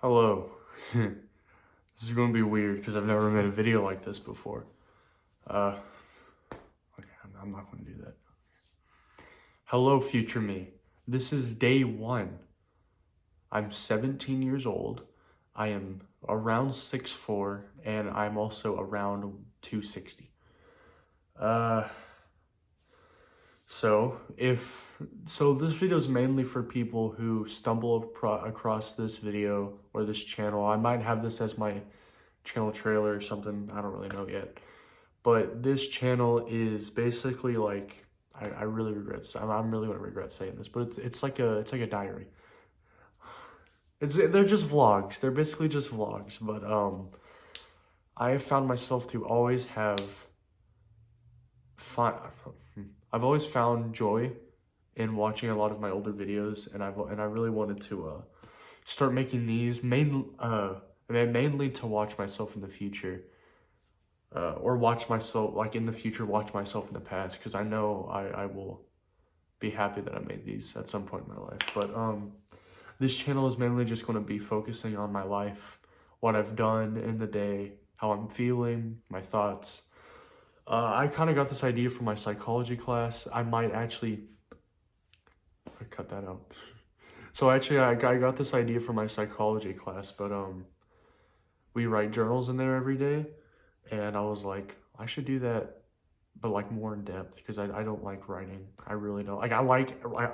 Hello. This is going to be weird because I've never made a video like this before. Okay, I'm not going to do that. Hello, future me. This is day one. I'm 17 years old. I am around 6'4", and I'm also around 260. So this video is mainly for people who stumble across this video or this channel. I might have this as my channel trailer or something. I don't really know yet. But this channel is basically like, I really regret, I'm really gonna regret saying this, but it's like a diary. They're just vlogs. They're basically just vlogs. But I have found myself to always have fun. I've always found joy in watching a lot of my older videos, and I really wanted to start making these mainly to watch myself in the future, or watch myself like in the future, watch myself in the past, because I know I will be happy that I made these at some point in my life. But this channel is mainly just going to be focusing on my life, what I've done in the day, how I'm feeling, my thoughts. I kind of got this idea from my psychology class. I might actually cut that out. So actually, I got this idea from my psychology class, but we write journals in there every day, and I was like, I should do that, but like more in depth, because I don't like writing. I really don't. Like I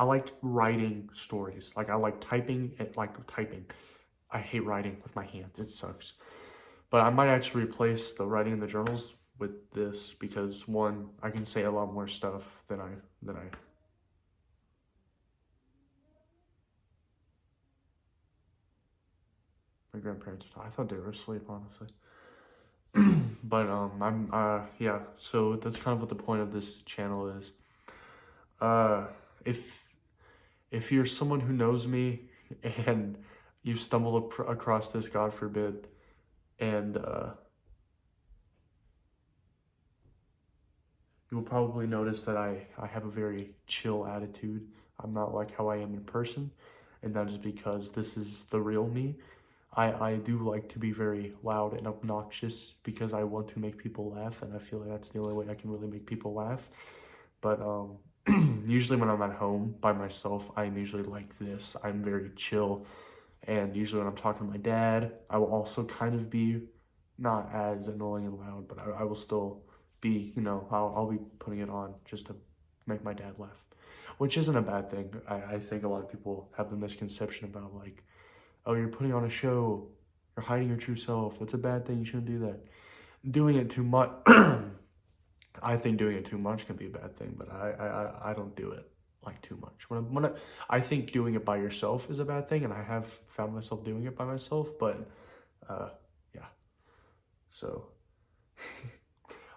like writing stories. Like I like typing. I hate writing with my hand. It sucks. But I might actually replace the writing in the journals with this, because one, I can say a lot more stuff than I. My grandparents, I thought they were asleep, honestly. But yeah, so that's kind of what the point of this channel is. Uh if you're someone who knows me and you've stumbled across this, God forbid, and you will probably notice that I have a very chill attitude. I'm not like how I am in person, and that is because this is the real me. I do like to be very loud and obnoxious because I want to make people laugh, and I feel like that's the only way I can really make people laugh. But usually when I'm at home by myself, I'm usually like this. I'm very chill, and usually when I'm talking to my dad, I will also kind of be not as annoying and loud, but I will still be, I'll be putting it on just to make my dad laugh, which isn't a bad thing. I think a lot of people have the misconception about like, oh, you're putting on a show, you're hiding your true self. That's a bad thing. You shouldn't do that. Doing it too much, I think doing it too much can be a bad thing, but I don't do it like too much. I think doing it by yourself is a bad thing, and I have found myself doing it by myself, but yeah. So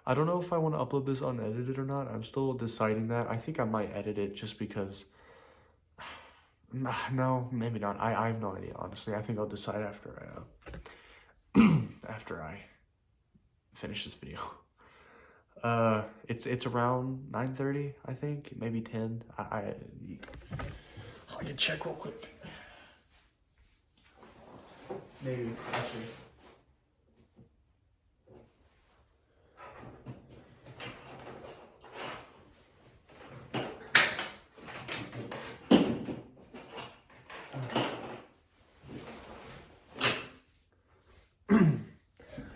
I don't know if I want to upload this unedited or not. I'm still deciding that. I think I might edit it just because. No, maybe not. I have no idea, honestly. I think I'll decide after I finish this video. It's around 9:30, I think, maybe 10. I can check real quick. Maybe actually.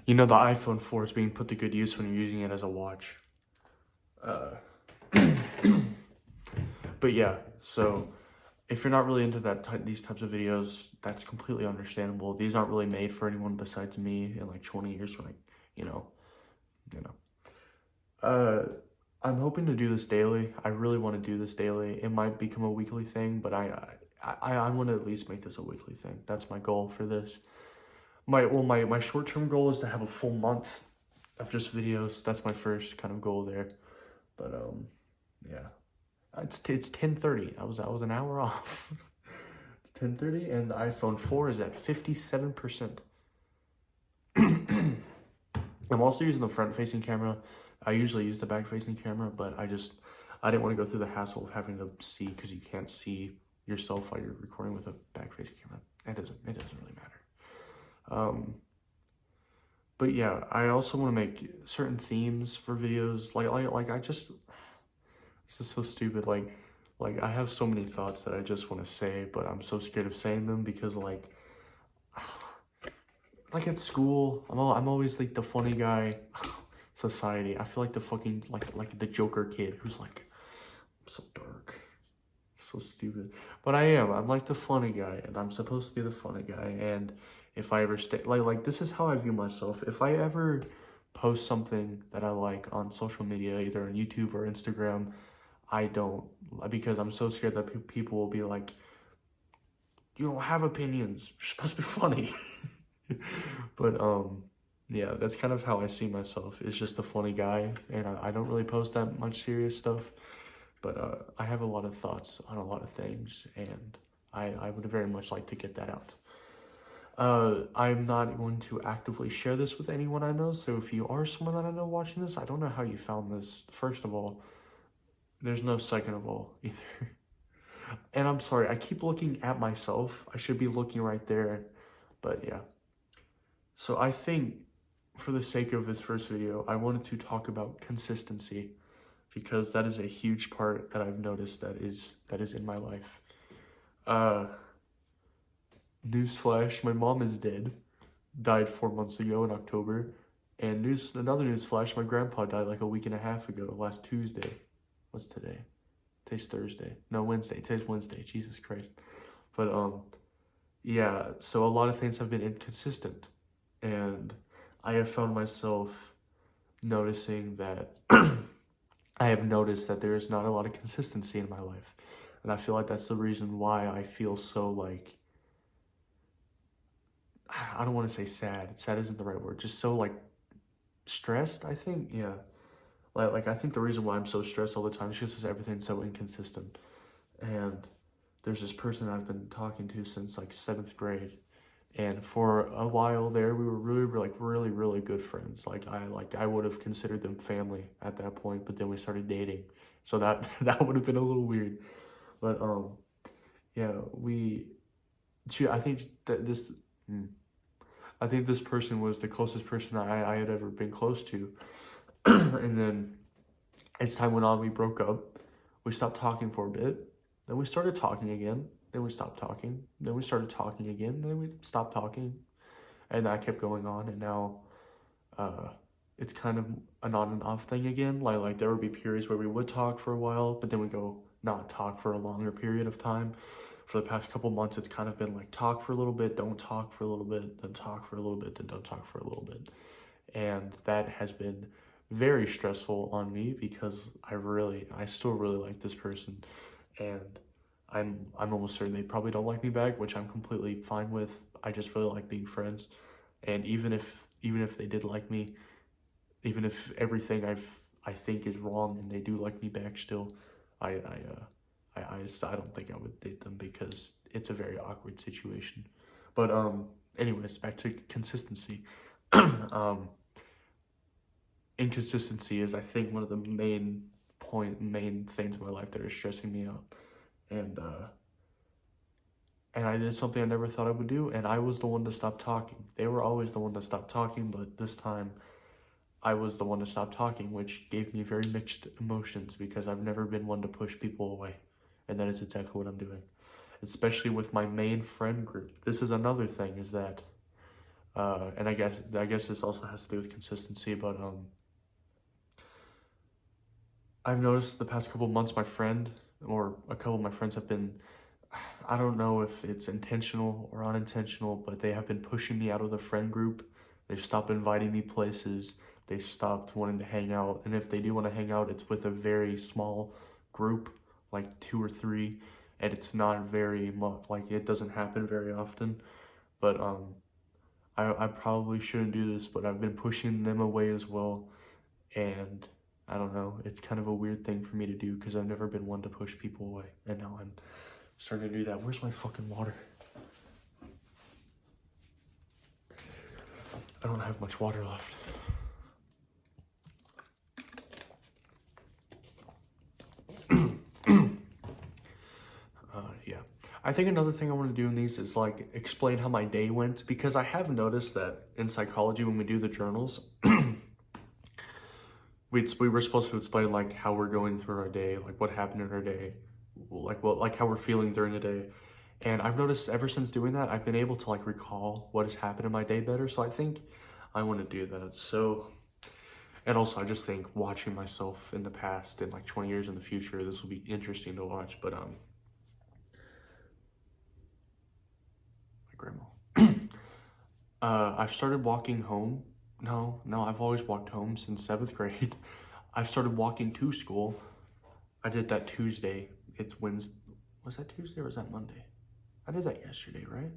You know, the iPhone 4 is being put to good use when you're using it as a watch. But yeah, so if you're not really into these types of videos, that's completely understandable. These aren't really made for anyone besides me in like 20 years when I'm hoping to do this daily. I really want to do this daily. It might become a weekly thing, but I want to at least make this a weekly thing. That's my goal for this. My short-term goal is to have a full month of just videos. That's my first kind of goal there. But yeah. It's 10:30. I was an hour off. It's 10:30 and the iPhone 4 is at 57%. I'm also using the front-facing camera. I usually use the back-facing camera, but I didn't want to go through the hassle of having to see, because you can't see yourself while you're recording with a back-facing camera. It doesn't really matter. Um, but yeah, I also want to make certain themes for videos. Like I just, this is so stupid. Like I have so many thoughts that I just want to say, but I'm so scared of saying them because like at school, I'm always like the funny guy. Society, I feel like the fucking like the Joker kid who's like, I'm so dark, so stupid. But I am. I'm like the funny guy, and I'm supposed to be the funny guy. And if I ever stay like this is how I view myself. If I ever post something that I like on social media, either on YouTube or Instagram, I don't, because I'm so scared that people will be like, you don't have opinions. You're supposed to be funny. But yeah, that's kind of how I see myself. It's just a funny guy, and I don't really post that much serious stuff. But I have a lot of thoughts on a lot of things, and I would very much like to get that out. I'm not going to actively share this with anyone I know, so if you are someone that I know watching this, I don't know how you found this. First of all, there's no second of all either. And I'm sorry, I keep looking at myself. I should be looking right there, but yeah. So I think for the sake of this first video, I wanted to talk about consistency because that is a huge part that I've noticed that is in my life. Newsflash, my mom is dead. Died 4 months ago in October. And another newsflash, my grandpa died like a week and a half ago, last Tuesday. What's today? Today's Thursday. No, Wednesday. Today's Wednesday. Jesus Christ. But yeah, so a lot of things have been inconsistent. And I have found myself noticing that I have noticed that there is not a lot of consistency in my life. And I feel like that's the reason why I feel so like, I don't want to say sad. Sad isn't the right word. Just so like stressed, I think. Yeah. Like I think the reason why I'm so stressed all the time is just because everything's so inconsistent. And there's this person I've been talking to since like 7th grade. And for a while there, we were really good friends. Like I would have considered them family at that point, but then we started dating. So that that would have been a little weird. But yeah, I think that I think this person was the closest person I had ever been close to. And then as time went on, we broke up. We stopped talking for a bit. Then we started talking again. Then we stopped talking. Then we started talking again. Then we stopped talking. And that kept going on. And now it's kind of an on and off thing again. Like there would be periods where we would talk for a while, but then we go not talk for a longer period of time. For the past couple months, it's kind of been like talk for a little bit, don't talk for a little bit, then talk for a little bit, then don't talk for a little bit. And that has been very stressful on me because I still really like this person, and I'm almost certain they probably don't like me back, which I'm completely fine with. I just really like being friends, and even if they did like me, even if everything I think is wrong and they do like me back still, I don't think I would date them because it's a very awkward situation. But anyways, back to consistency. um Inconsistency is, I think, one of the main things in my life that are stressing me out. And I did something I never thought I would do, and I was the one to stop talking. They were always the one to stop talking, but this time I was the one to stop talking, which gave me very mixed emotions because I've never been one to push people away. And that is exactly what I'm doing. Especially with my main friend group. This is another thing, is that and I guess this also has to do with consistency, but I've noticed the past couple months my friend or a couple of my friends have been, I don't know if it's intentional or unintentional, but they have been pushing me out of the friend group. They've stopped inviting me places. They've stopped wanting to hang out. And if they do want to hang out, it's with a very small group, like 2 or 3. And it's not very much, like it doesn't happen very often. But I probably shouldn't do this, but I've been pushing them away as well. And I don't know, it's kind of a weird thing for me to do because I've never been one to push people away. And now I'm starting to do that. Where's my fucking water? I don't have much water left. Yeah. I think another thing I want to do in these is like explain how my day went, because I have noticed that in psychology when we do the journals, we were supposed to explain like how we're going through our day, like what happened in our day, like how we're feeling during the day. And I've noticed ever since doing that, I've been able to like recall what has happened in my day better. So I think I want to do that. So, and also I just think watching myself in the past and like 20 years in the future, this will be interesting to watch. But my grandma. I've started walking home. No, I've always walked home since 7th grade. I've started walking to school. I did that Tuesday. It's Wednesday. Was that Tuesday or was that Monday? I did that yesterday, right?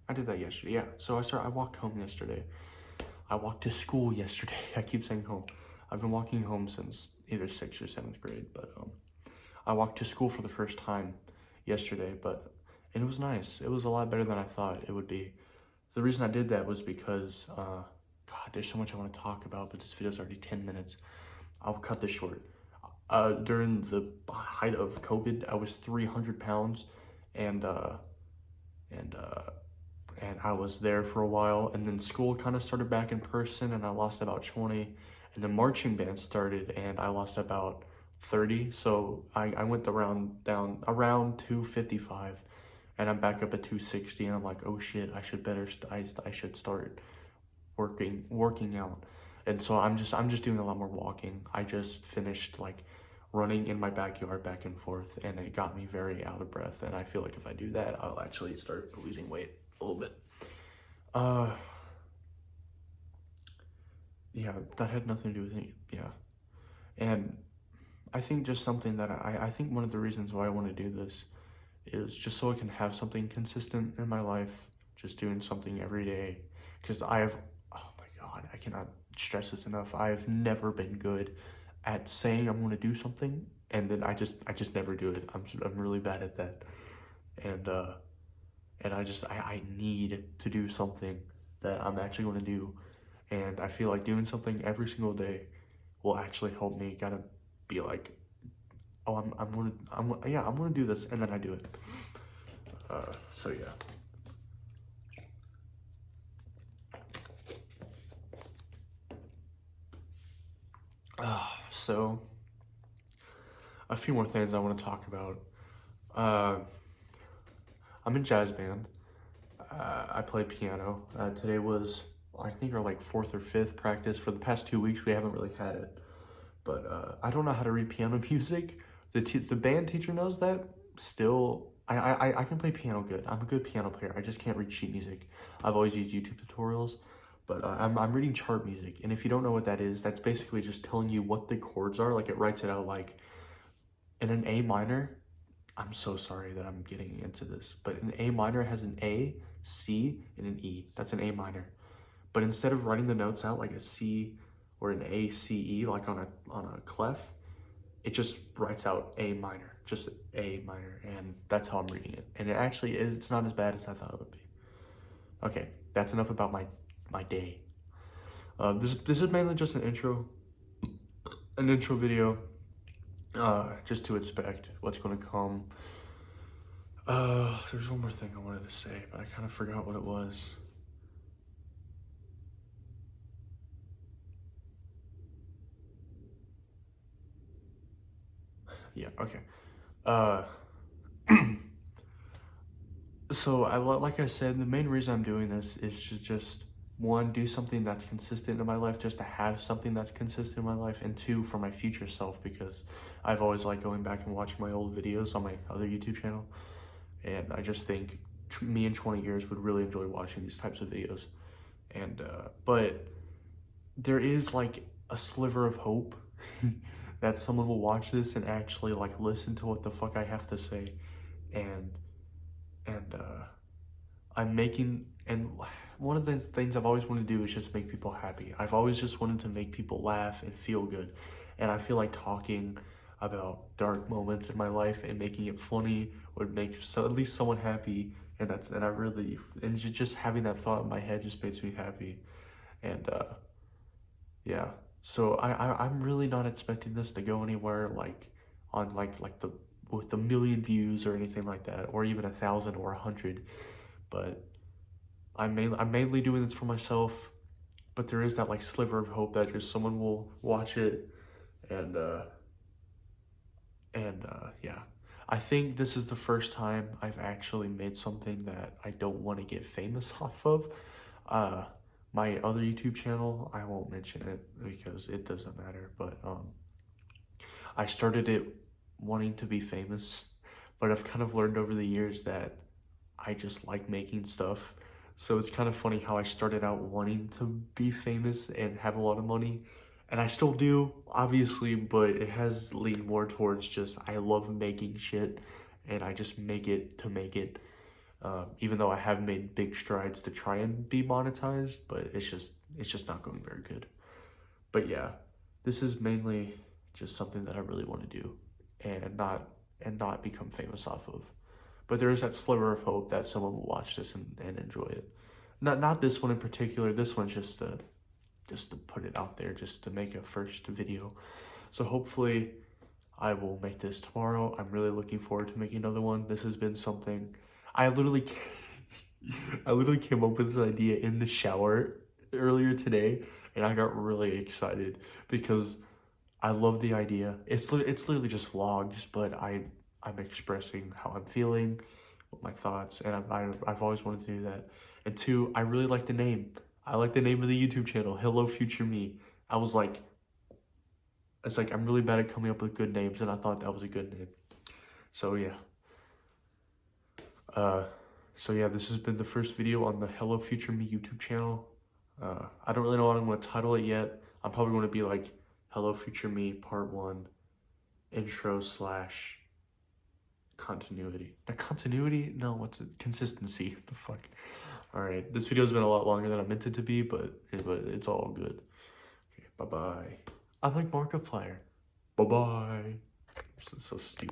I did that yesterday, yeah. So I walked home yesterday. I walked to school yesterday. I keep saying home. I've been walking home since either 6th or 7th grade, but I walked to school for the first time yesterday, and it was nice. It was a lot better than I thought it would be. The reason I did that was because, God, there's so much I want to talk about, but this video's already 10 minutes. I'll cut this short. During the height of COVID, I was 300 pounds, and I was there for a while, and then school kind of started back in person, and I lost about 20, and then marching band started, and I lost about 30, so I went down around 255, and I'm back up at 260, and I'm like, oh shit, I should start working out. And so I'm just doing a lot more walking. I just finished like running in my backyard back and forth, and it got me very out of breath, and I feel like if I do that, I'll actually start losing weight a little bit. Yeah, that had nothing to do with it. Yeah. And I think just something that I think one of the reasons why I want to do this is just so I can have something consistent in my life, just doing something every day. Because oh my God, I cannot stress this enough. I've never been good at saying I'm going to do something, and then I just never do it. I'm really bad at that. And I need to do something that I'm actually going to do. And I feel like doing something every single day will actually help me kind of be like, oh, I'm gonna do this, and then I do it. So yeah. So a few more things I want to talk about. I'm in jazz band. I play piano. Today was, I think, our like 4th or 5th practice. For the past 2 weeks, we haven't really had it. But I don't know how to read piano music. The band teacher knows that. Still, I can play piano good. I'm a good piano player. I just can't read sheet music. I've always used YouTube tutorials. But I'm reading chart music. And if you don't know what that is, that's basically just telling you what the chords are. Like, it writes it out like in an A minor. I'm so sorry that I'm getting into this. But an A minor has an A, C, and an E. That's an A minor. But instead of writing the notes out like a C or an A, C, E, like on a clef, it just writes out A minor, just A minor, and that's how I'm reading it. And it's not as bad as I thought it would be. Okay, that's enough about my day. This is mainly just an intro video, just to expect what's going to come. There's one more thing I wanted to say, but I kind of forgot what it was. Yeah, okay. So like I said, the main reason I'm doing this is to just, one, do something that's consistent in my life, just to have something that's consistent in my life, and two, for my future self, because I've always liked going back and watching my old videos on my other YouTube channel, and I just think me in 20 years would really enjoy watching these types of videos. And but there is like a sliver of hope that someone will watch this and actually like listen to what the fuck I have to say, and I'm making, and one of the things I've always wanted to do is just make people happy. I've always just wanted to make people laugh and feel good, and I feel like talking about dark moments in my life and making it funny would make at least someone happy, and just having that thought in my head just makes me happy. And yeah, so I'm really not expecting this to go anywhere like on like the with a million views or anything like that, or even 1,000 or 100. But I'm mainly doing this for myself. But there is that like sliver of hope that just someone will watch it, and yeah. I think this is the first time I've actually made something that I don't want to get famous off of. My other YouTube channel, I won't mention it because it doesn't matter, but I started it wanting to be famous, but I've kind of learned over the years that I just like making stuff. So it's kind of funny how I started out wanting to be famous and have a lot of money, and I still do, obviously, but it has leaned more towards just I love making shit, and I just make it to make it. Even though I have made big strides to try and be monetized, but it's just not going very good. But yeah, this is mainly just something that I really want to do, and not become famous off of. But there is that sliver of hope that someone will watch this and enjoy it. Not this one in particular. This one's just to put it out there, just to make a first video. So hopefully I will make this tomorrow. I'm really looking forward to making another one. This has been something I literally came up with this idea in the shower earlier today, and I got really excited because I love the idea. It's literally just vlogs, but I'm expressing how I'm feeling, my thoughts, and I've always wanted to do that. And two, I really like the name. I like the name of the YouTube channel, Hello Future Me. It's like I'm really bad at coming up with good names, and I thought that was a good name. So yeah. This has been the first video on the Hello Future Me YouTube channel. I don't really know what I'm going to title it yet. I'm probably going to be like Hello Future Me Part 1 Intro / Continuity. The continuity? No, what's it? Consistency. What the fuck? Alright, this video's been a lot longer than I meant it to be, but it's all good. Okay, bye-bye. I like Markiplier. Bye-bye. This is so stupid.